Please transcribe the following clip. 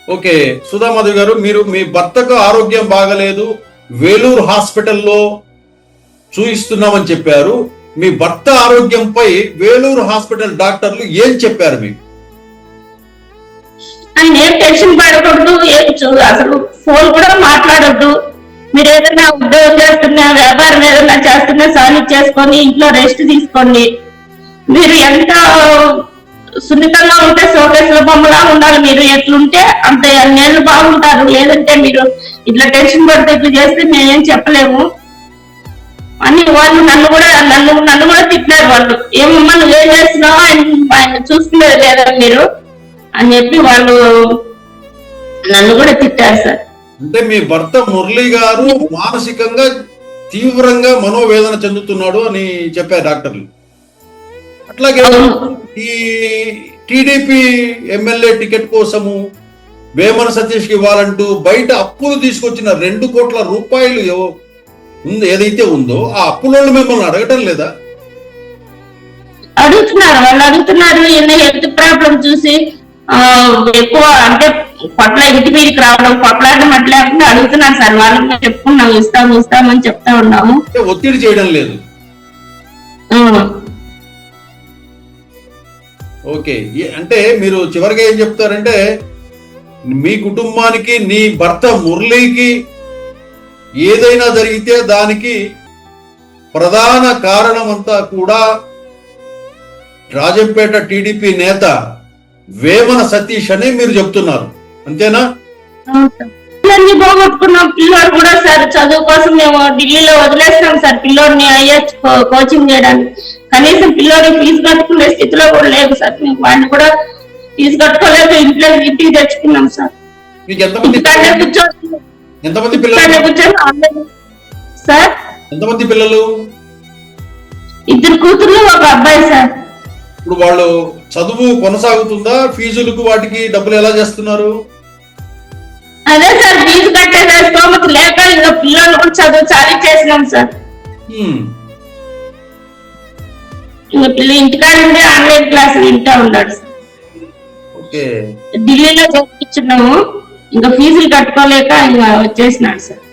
Okay, Sudhamadhavi గారు, మీరు మీ భర్తకు ఆరోగ్యం బాగలేదు, వేలూరు హాస్పిటల్లో చూయిస్తున్నామని చెప్పారు. మీ భర్త ఆరోగ్యంపై వేలూరు హాస్పిటల్ డాక్టర్లు ఏం చెప్పారు మీకు? ఆయన ఏం టెన్షన్ పడకూడదు, అసలు ఫోన్ కూడా మాట్లాడొద్దు. మీరు ఏదైనా ఉద్యోగం చేస్తున్నా, వ్యాపారం ఏదైనా చేస్తున్నా సాల్వ్ చేసుకొని ఇంట్లో రెస్ట్ తీసుకోండి. మీరు ఎంత సున్నితంగా ఉంటే షోకేస్ లో బొమ్మలా ఉండాలి. మీరు ఎట్లుంటే అంత అన్నేళ్ళు బాగుంటారు. లేదంటే మీరు ఇట్లా టెన్షన్ పడితే ఇట్లా చేస్తే మేమేం చెప్పలేము అని వాళ్ళు నన్ను కూడా తిట్టారు. వాళ్ళు ఏమమ్మా నువ్వేం చేస్తున్నావు, ఆయన చూసుకునేది లేదా మీరు అని చెప్పి వాళ్ళు నన్ను కూడా తిట్టారు సార్. అంటే మీ భర్త మురళి గారు మానసికంగా తీవ్రంగా మనోవేదన చెందుతున్నాడు అని చెప్పారు డాక్టర్లు. అట్లాగే ఈ టీడీపీ ఎమ్మెల్యే టికెట్ కోసము వేమన సతీష్కి ఇవ్వాలంటూ బయట అప్పులు తీసుకొచ్చిన 2 కోట్ల రూపాయలు ఏదైతే ఉందో ఆ అప్పులను మిమ్మల్ని అడగటం లేదా? అడుగుతున్నారు, వాళ్ళు అడుగుతున్నారు. హెల్త్ ప్రాబ్లం చూసి ఎక్కువ అంటే ఇంటి మీదకి రావడం, కొట్లాడడం అట్లా అడుగుతున్నారు సార్. వాళ్ళకి చెప్పుకున్నాము, ఇస్తామని చెప్తా ఉన్నాము. ఒత్తిడి చేయడం లేదు. ఓకే, అంటే మీరు చివరిగా ఏం చెప్తారంటే మీ కుటుంబానికి, నీ భర్త మురళికి ఏదైనా జరిగితే దానికి ప్రధాన కారణం అంతా కూడా రాజంపేట టీడీపీ నేత వేమన సతీష్ అని మీరు చెప్తున్నారు, అంతేనా? పిల్లల్ని పోగొట్టుకున్నాం. పిల్లోడు కూడా సార్ చదువు కోసం మేము ఢిల్లీలో వదిలేస్తాం సార్ పిల్లోడిని ఐఏఎస్ కోచింగ్ చేయడానికి. కనీసం పిల్లోడిని ఫీజు కట్టుకునే స్థితిలో కూడా లేదు సార్. మేము వాడిని కూడా ఫీజు కట్టుకోలేదు, ఇంటికి తెచ్చుకున్నాం సార్. సార్ ఎంతమంది పిల్లలు? 2 కూతుర్లు, 1 అబ్బాయి సార్. ఇప్పుడు వాళ్ళు చదువు కొనసాగుతుందా? ఫీజులకు వాటికి డబ్బులు ఎలా చేస్తున్నారు? అదే సార్, ఫీజు కట్టే స్తోమత లేక ఇంకా పిల్లలు కూడా చదువు చాలీ చేసినాం సార్. ఇంకా పిల్లలు ఇంటికాడ ఉండే ఆన్లైన్ క్లాసులు వింటా ఉన్నాడు సార్. ఢిల్లీలో చదివించున్నాము, ఇంకా ఫీజులు కట్టుకోలేక ఇంకా వచ్చేసినాడు సార్.